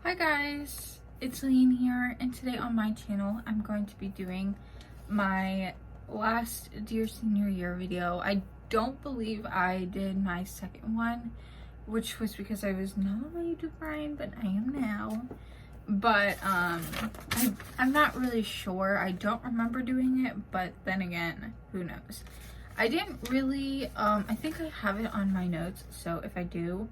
Hi guys, it's Lean here, and today on my channel I'm going to be doing my last Dear Senior Year video. I don't believe I did my second one, which was because I was not ready to grind, but I am now. But I'm not really sure. I don't remember doing it, but then again, who knows. I didn't really, I think I have it on my notes, so if I do,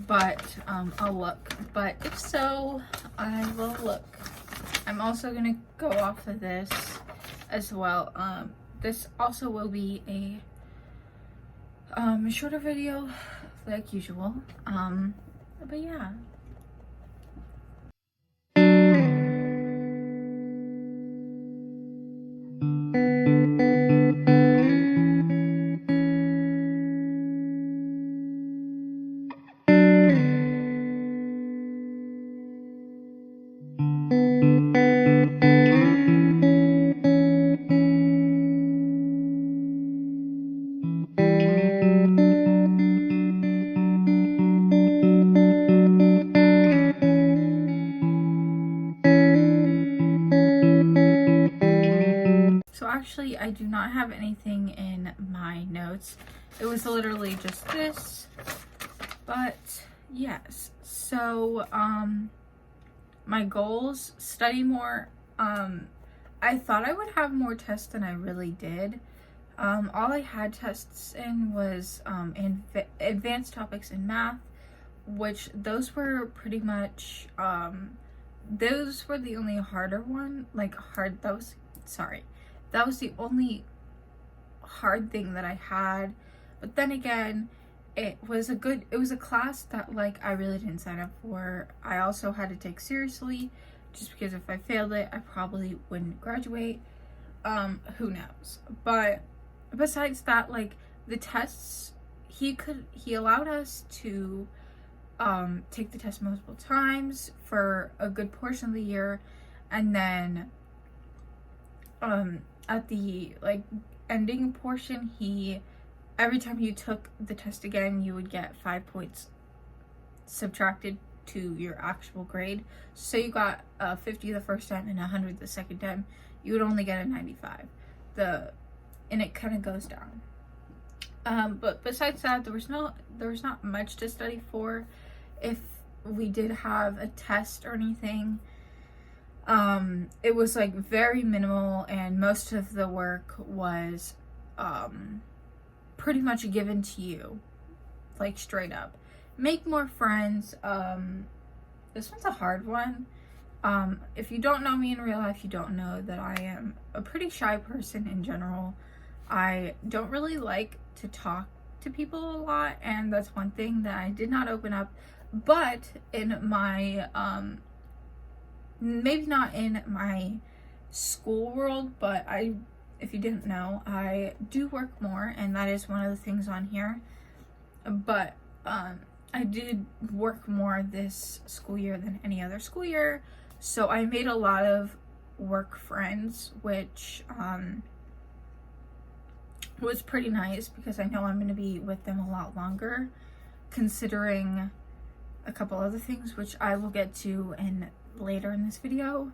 but I'll look. But if so, I will look. I'm also gonna go off of this as well. This also will be a shorter video like usual. But yeah. So actually, I do not have anything in my notes. It was literally just this. But yes, so my goals: study more. I thought I would have more tests than I really did. All I had tests in was advanced topics in math, which those were pretty much those were the only harder one. That was the only hard thing that I had. But then again, it was a class that like I really didn't sign up for. I also had to take seriously, just because if I failed it, I probably wouldn't graduate. Who knows? But besides that, like the tests, he allowed us to take the test multiple times for a good portion of the year, and then at the like ending portion, every time you took the test again, you would get 5 points subtracted to your actual grade. So you got 50 the first time and 100 the second time, you would only get a 95. And it kind of goes down. But besides that, there was not much to study for. If we did have a test or anything, it was like very minimal, and most of the work was pretty much given to you, like straight up. Make more friends. This one's a hard one. If you don't know me in real life, you don't know that I am a pretty shy person in general. I don't really like to talk to people a lot, and that's one thing that I did not open up. But in my maybe not in my school world, but if you didn't know, I do work more, and that is one of the things on here. But I did work more this school year than any other school year, so I made a lot of work friends, which was pretty nice, because I know I'm going to be with them a lot longer, considering a couple other things, which I will get to later in this video.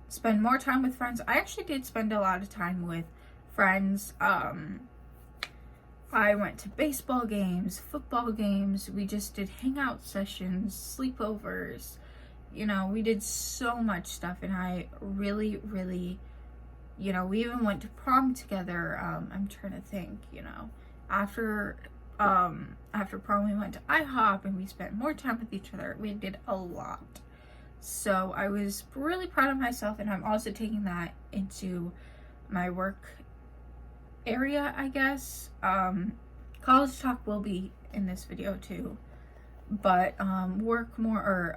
Spend more time with friends. I actually did spend a lot of time with friends. I went to baseball games, football games. We just did hangout sessions, sleepovers. You know, we did so much stuff, and I really, really, you know, we even went to prom together. I'm trying to think, you know, after prom we went to IHOP, and we spent more time with each other. We did a lot. So I was really proud of myself, and I'm also taking that into my work area, I guess. College talk will be in this video too, but work more, or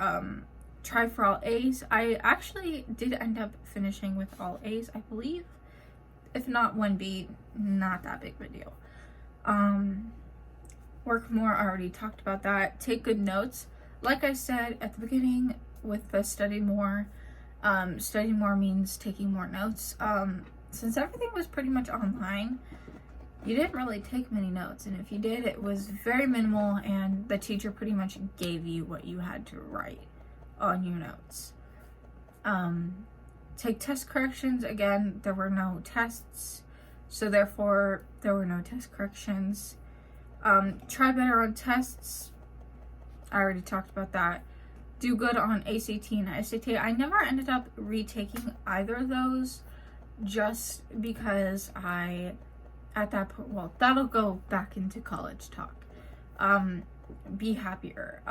try for all A's. I actually did end up finishing with all A's, I believe. If not 1B, not that big of a deal. Work more, I already talked about that. Take good notes. Like I said at the beginning with the study more means taking more notes. Since everything was pretty much online, you didn't really take many notes, and if you did, it was very minimal, and the teacher pretty much gave you what you had to write on your notes. Take test corrections. Again, there were no tests, so therefore there were no test corrections. Try better on tests. I already talked about that. Do good on ACT and SAT. I never ended up retaking either of those, just because at that point, well, that'll go back into college talk. Be happier.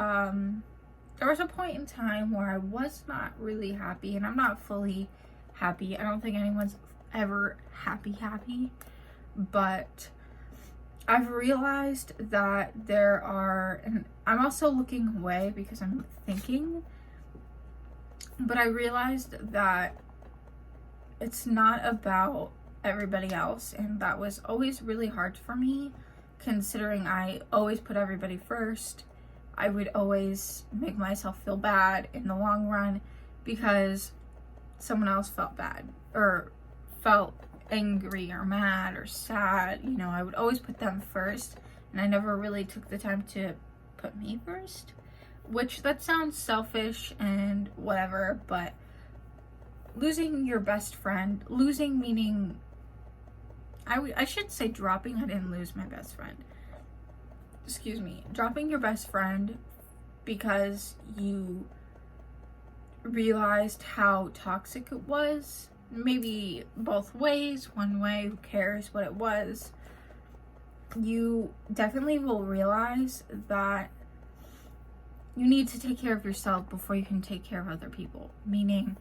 There was a point in time where I was not really happy, and I'm not fully happy. I don't think anyone's ever happy, but I've realized that there are, and I'm also looking away because I'm thinking, but I realized that it's not about everybody else, and that was always really hard for me, considering I always put everybody first. I would always make myself feel bad in the long run because someone else felt bad or felt angry or mad or sad. You know, I would always put them first, and I never really took the time to put me first, which that sounds selfish and whatever, but losing your best friend, losing meaning, I should say dropping. I didn't lose my best friend. Excuse me. Dropping your best friend because you realized how toxic it was. Maybe both ways. One way, who cares what it was. You definitely will realize that you need to take care of yourself before you can take care of other people. Meaning,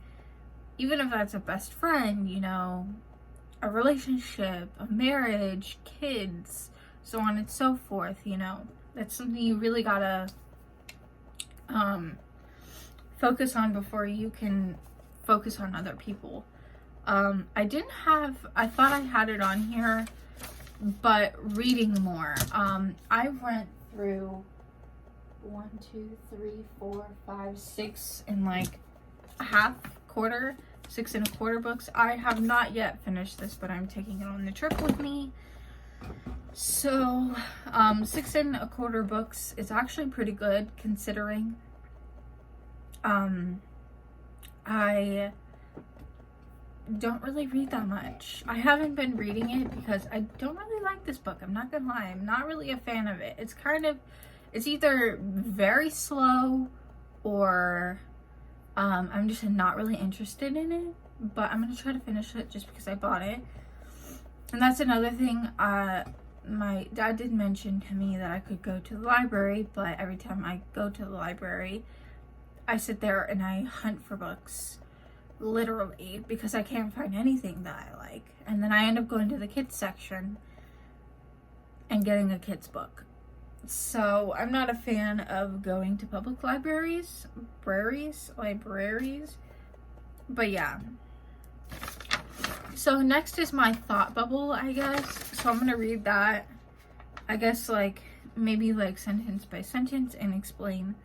even if that's a best friend, you know, a relationship, a marriage, kids, so on and so forth, you know, that's something you really gotta focus on before you can focus on other people. I thought I had it on here, but reading more. I went through 1, 2, 3, 4, 5, 6 in like a half quarter, 6 1/4 books. I have not yet finished this, but I'm taking it on the trip with me. So 6 1/4 books is actually pretty good, considering I don't really read that much. I haven't been reading it because I don't really like this book. I'm not gonna lie, I'm not really a fan of it. It's either very slow or I'm just not really interested in it, but I'm gonna try to finish it just because I bought it. And that's another thing. My dad did mention to me that I could go to the library, but every time I go to the library, I sit there and I hunt for books, literally, because I can't find anything that I like. And then I end up going to the kids section and getting a kid's book. So I'm not a fan of going to public libraries, but yeah. So next is my thought bubble, I guess. So I'm gonna read that, I guess, like maybe like sentence by sentence, and explain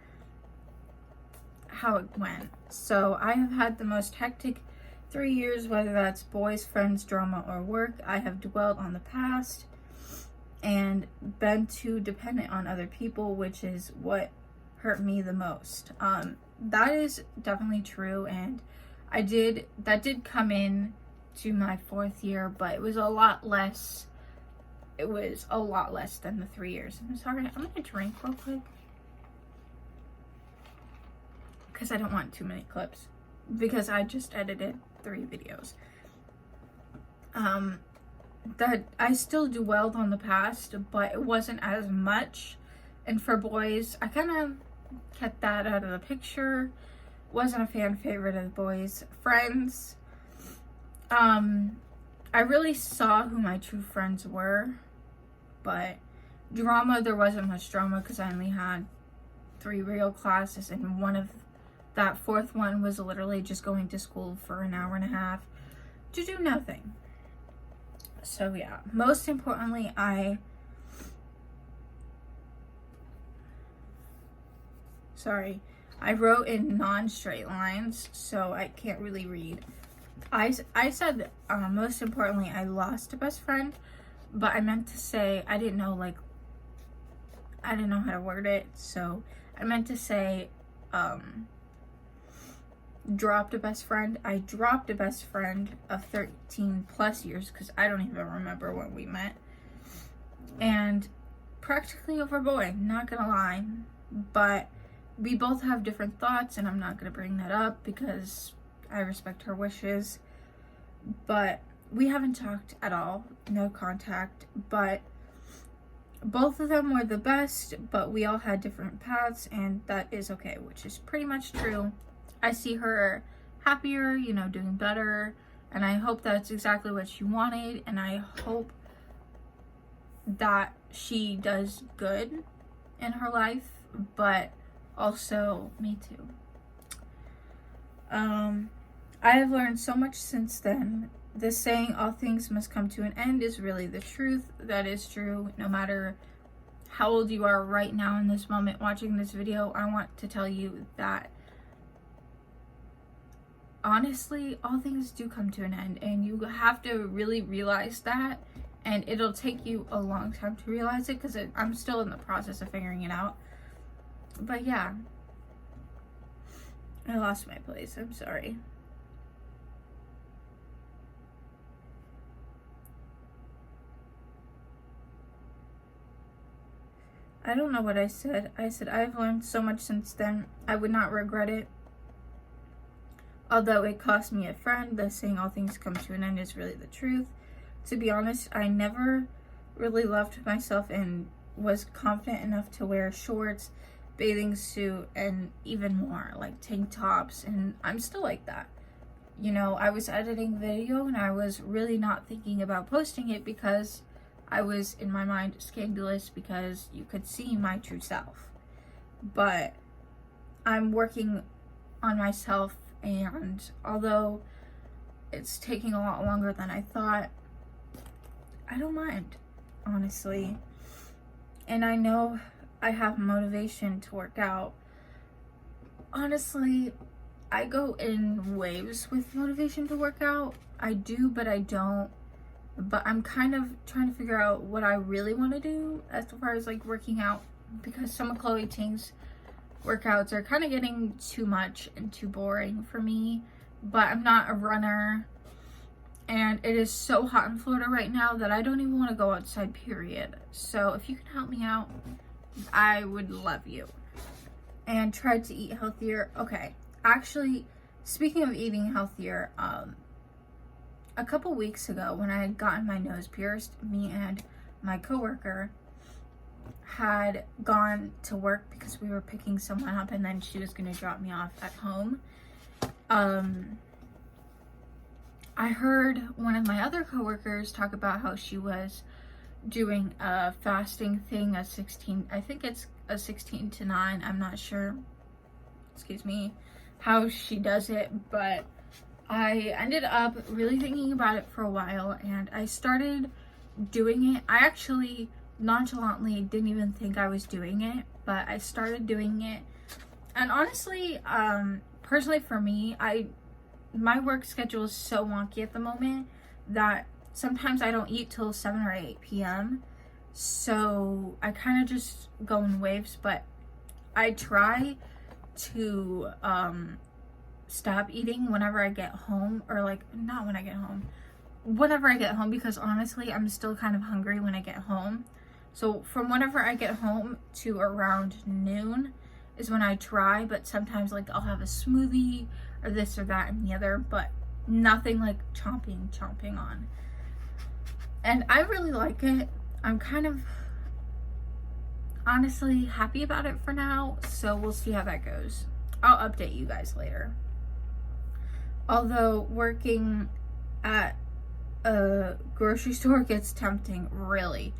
how it went. So I have had the most hectic 3 years, whether that's boys, friends, drama, or work. I have dwelled on the past and been too dependent on other people, which is what hurt me the most. That is definitely true, and that did come in to my 4th year, but it was a lot less. It was a lot less than the 3 years. I'm sorry, I'm gonna drink real quick because I don't want too many clips, because I just edited 3 videos. That I still dwelled on the past, but it wasn't as much. And for boys, I kind of kept that out of the picture. Wasn't a fan favorite of the boys. Friends, I really saw who my true friends were, but drama, there wasn't much drama because I only had 3 real classes, and that 4th one was literally just going to school for an hour and a half to do nothing. So yeah, most importantly, I wrote in non-straight lines, so I can't really read. I said, most importantly, I lost a best friend. but I meant to say, I didn't know how to word it, so I meant to say, dropped a best friend. I dropped a best friend of 13 plus years, because I don't even remember when we met, and practically over boy, not gonna lie, but we both have different thoughts, and I'm not gonna bring that up because I respect her wishes, but we haven't talked at all, no contact, but both of them were the best, but we all had different paths, and that is okay, which is pretty much true. I see her happier, you know, doing better, and I hope that's exactly what she wanted, and I hope that she does good in her life, but also me too. I have learned so much since then. The saying, all things must come to an end, is really the truth. That is true. No matter how old you are right now in this moment watching this video, I want to tell you that honestly, all things do come to an end, and you have to really realize that, and it'll take you a long time to realize it, because I'm still in the process of figuring it out. But yeah, I lost my place. I'm sorry. I don't know what I said. I said I've learned so much since then. I would not regret it. Although it cost me a friend, the saying all things come to an end is really the truth. To be honest, I never really loved myself and was confident enough to wear shorts, bathing suit, and even more, like tank tops, and I'm still like that. You know, I was editing video and I was really not thinking about posting it because I was, in my mind, scandalous because you could see my true self. But I'm working on myself, and although it's taking a lot longer than I thought, I don't mind, honestly. And I know I have motivation to work out. Honestly, I go in waves with motivation to work out. I do, but I don't. But I'm kind of trying to figure out what I really want to do as far as like working out, because some of Chloe Ting's workouts are kind of getting too much and too boring for me. But I'm not a runner, and it is so hot in Florida right now that I don't even want to go outside, period. So if you can help me out, I would love you. And try to eat healthier. Okay, actually, speaking of eating healthier, a couple weeks ago when I had gotten my nose pierced, me and my coworker had gone to work because we were picking someone up, and then she was going to drop me off at home. I heard one of my other coworkers talk about how she was doing a fasting thing, I think it's a 16 to 9, I'm not sure, excuse me, how she does it, but I ended up really thinking about it for a while, and I started doing it. I actually nonchalantly didn't even think I was doing it, but I started doing it. And honestly, personally for me, my work schedule is so wonky at the moment that sometimes I don't eat till 7 or 8 p.m. So I kind of just go in waves, but I try to stop eating whenever I get home, or like not when I get home, whenever I get home, because honestly I'm still kind of hungry when I get home. So from whenever I get home to around noon is when I try, but sometimes like I'll have a smoothie or this or that and the other, but nothing like chomping on. And I really like it. I'm kind of honestly happy about it for now, so we'll see how that goes. I'll update you guys later. Although working at a grocery store gets tempting, really.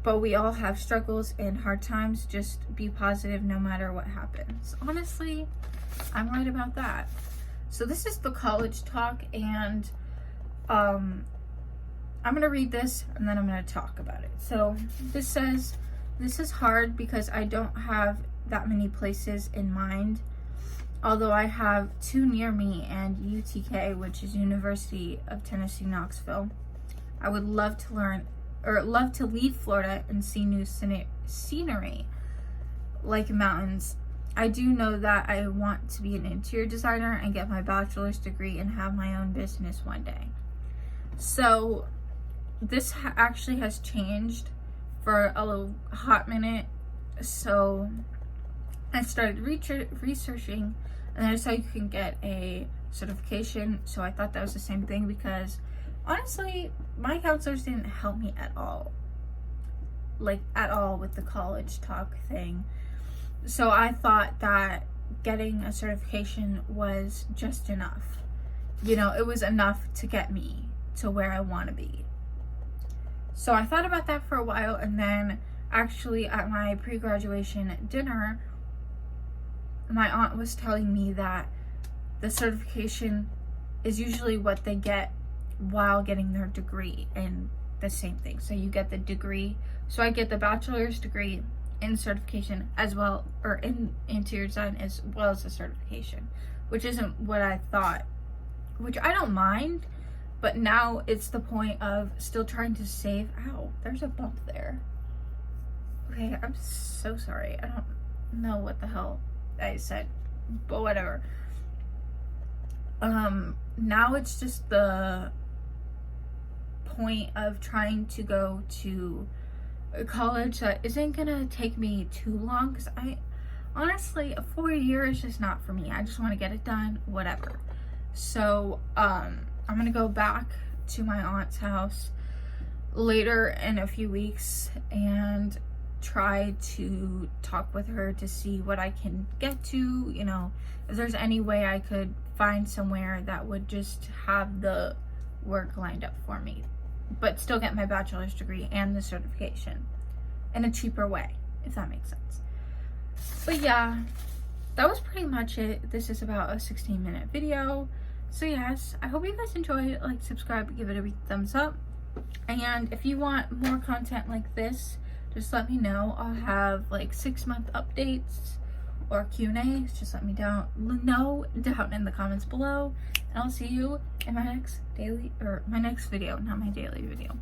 But we all have struggles and hard times. Just be positive no matter what happens. Honestly, I'm right about that. So this is the college talk, and I'm gonna read this and then I'm gonna talk about it. So this says, this is hard because I don't have that many places in mind, although I have 2 near me and UTK, which is University of Tennessee, Knoxville. I would love to love to leave Florida and see new scenery, like mountains. I do know that I want to be an interior designer and get my bachelor's degree and have my own business one day. So this actually has changed for a hot minute. So I started researching, and I saw you can get a certification. So I thought that was the same thing, because honestly, my counselors didn't help me at all. Like, at all with the college talk thing. So I thought that getting a certification was just enough. You know, it was enough to get me to where I want to be. So I thought about that for a while, and then actually at my pre-graduation dinner, my aunt was telling me that the certification is usually what they get while getting their degree, and the same thing. So you get the degree. So I get the bachelor's degree in certification as well, or in interior design as well as the certification, which isn't what I thought, which I don't mind, but now it's the point of still trying to save. Ow, there's a bump there. Okay, I'm so sorry. I don't know what the hell I said, but whatever. Now it's just the point of trying to go to a college that isn't gonna take me too long, because I honestly, 4 years is just not for me. I just want to get it done, whatever. So I'm gonna go back to my aunt's house later in a few weeks and try to talk with her to see what I can get to, you know, if there's any way I could find somewhere that would just have the work lined up for me, but still get my bachelor's degree and the certification in a cheaper way, if that makes sense. But yeah, that was pretty much it. This is about a 16-minute video. So yes, I hope you guys enjoyed. Like, subscribe, give it a thumbs up. And if you want more content like this, just let me know. I'll have like 6-month updates or Q&As. Just let me know down in the comments below. And I'll see you in my next video, not my daily video.